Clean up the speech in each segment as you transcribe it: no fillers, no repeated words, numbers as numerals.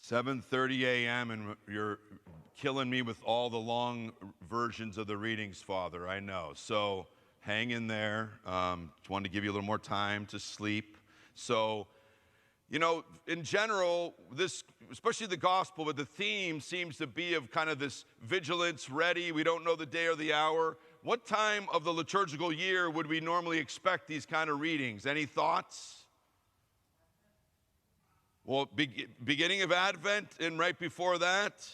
7:30 a.m. and you're killing me with all the long versions of the readings, Father, I know. So hang in there. Just wanted to give you a little more time to sleep. So, in general, this, especially the gospel, but the theme seems to be of kind of this vigilance, ready. We don't know the day or the hour. What time of the liturgical year would we normally expect these kind of readings? Any thoughts? Well, beginning of Advent, and right before that,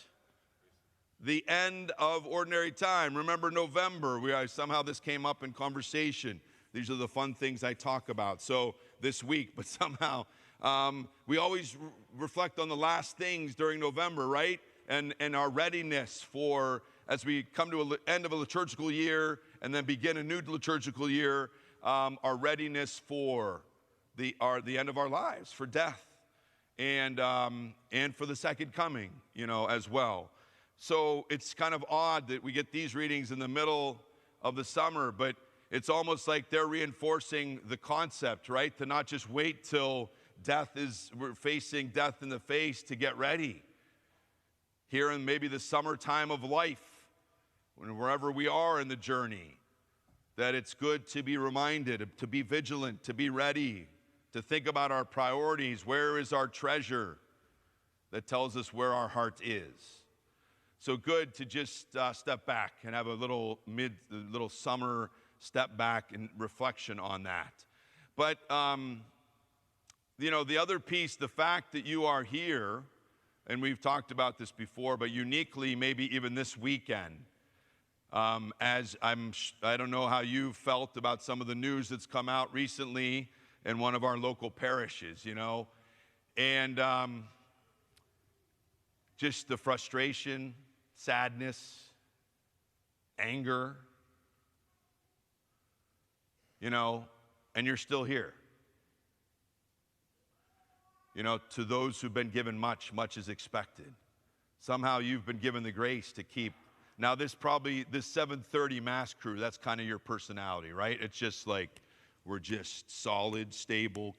the end of ordinary time. Remember November, somehow this came up in conversation. These are the fun things I talk about. So this week, but somehow we always reflect on the last things during November, right? And our readiness for, as we come to the end of a liturgical year and then begin a new liturgical year, our readiness for the end of our lives, for death. And for the second coming, as well. So it's kind of odd that we get these readings in the middle of the summer, but it's almost like they're reinforcing the concept, right? To not just wait till we're facing death in the face to get ready. Here in maybe the summertime of life, wherever we are in the journey, that it's good to be reminded, to be vigilant, to be ready, to think about our priorities. Where is our treasure? That tells us where our heart is. So good to just step back and have a little summer step back and reflection on that. But, the other piece, the fact that you are here, and we've talked about this before, but uniquely maybe even this weekend, I don't know how you felt about some of the news that's come out recently in one of our local parishes, and just the frustration, sadness, anger, and you're still here. To those who've been given much, much is expected. Somehow you've been given the grace to keep. Now this 7:30 Mass crew, that's kind of your personality, right? It's just like, we're just solid, stable.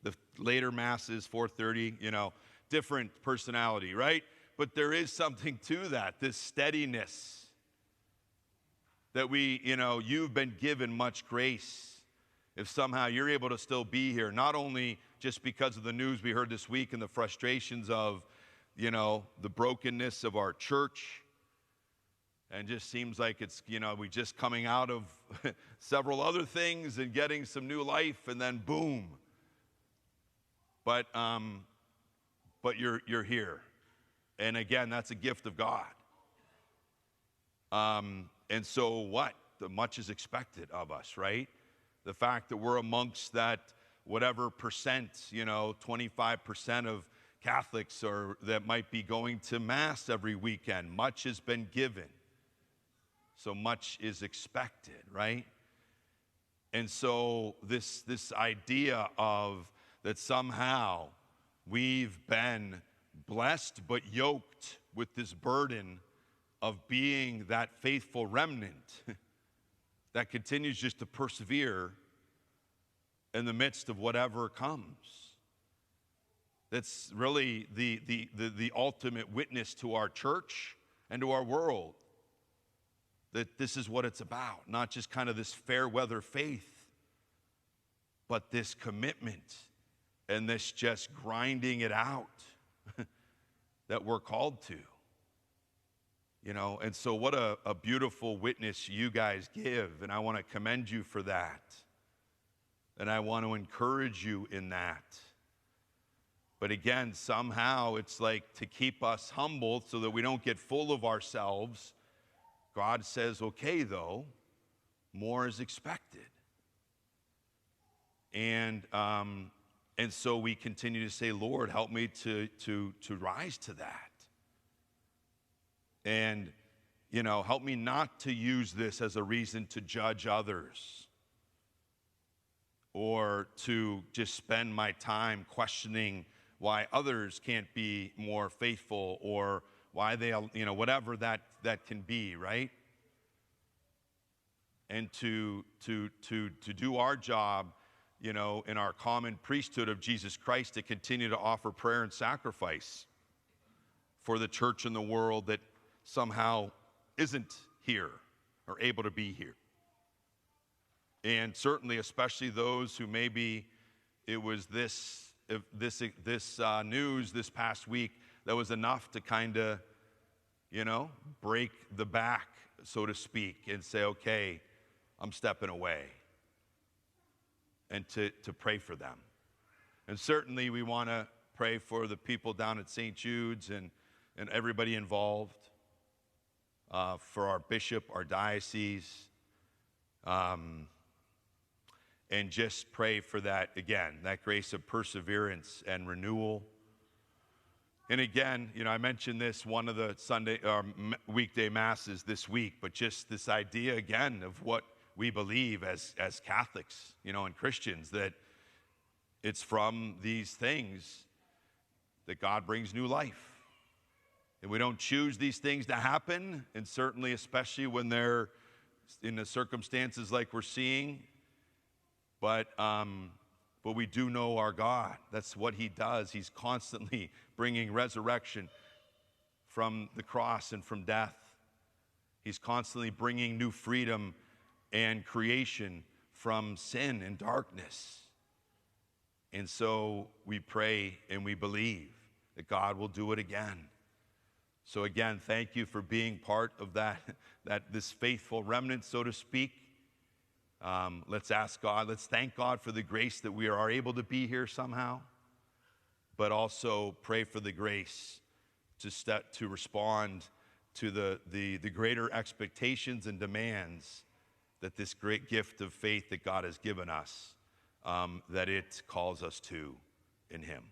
The later Masses, 4:30, different personality, right? But there is something to that, this steadiness that you've been given much grace. If somehow you're able to still be here, not only just because of the news we heard this week and the frustrations of, the brokenness of our church, and just seems like it's, we just coming out of several other things and getting some new life, and then boom. But you're here. And again, that's a gift of God. And so what? The much is expected of us, right? The fact that we're amongst that whatever percent, 25% of Catholics that might be going to Mass every weekend. Much has been given. So much is expected, right? And so this idea of that somehow we've been blessed but yoked with this burden of being that faithful remnant that continues just to persevere in the midst of whatever comes. That's really the ultimate witness to our church and to our world. That this is what it's about, not just kind of this fair weather faith, but this commitment and this just grinding it out that we're called to. And so what a beautiful witness you guys give, and I want to commend you for that. And I want to encourage you in that. But again, somehow it's like to keep us humble so that we don't get full of ourselves. God says, okay, though, more is expected. And so we continue to say, Lord, help me to rise to that. And, help me not to use this as a reason to judge others or to just spend my time questioning why others can't be more faithful or why they, whatever that can be, right? And to do our job, in our common priesthood of Jesus Christ, to continue to offer prayer and sacrifice for the church in the world that somehow isn't here or able to be here. And certainly, especially those who maybe it was this news this past week that was enough to kind of, break the back, so to speak, and say, okay, I'm stepping away. And to pray for them. And certainly we want to pray for the people down at St. Jude's and everybody involved, for our bishop, our diocese, and just pray for that, again, that grace of perseverance and renewal. And again, I mentioned this one of the weekday masses this week, but just this idea again of what we believe as Catholics, and Christians, that it's from these things that God brings new life. And we don't choose these things to happen, and certainly especially when they're in the circumstances like we're seeing, but we do know our God. That's what he does. He's constantly bringing resurrection from the cross and from death. He's constantly bringing new freedom and creation from sin and darkness. And so we pray and we believe that God will do it again. So again, thank you for being part of this faithful remnant, so to speak. Let's ask God, let's thank God for the grace that we are able to be here somehow, but also pray for the grace to respond to the greater expectations and demands that this great gift of faith that God has given us, that it calls us to in him.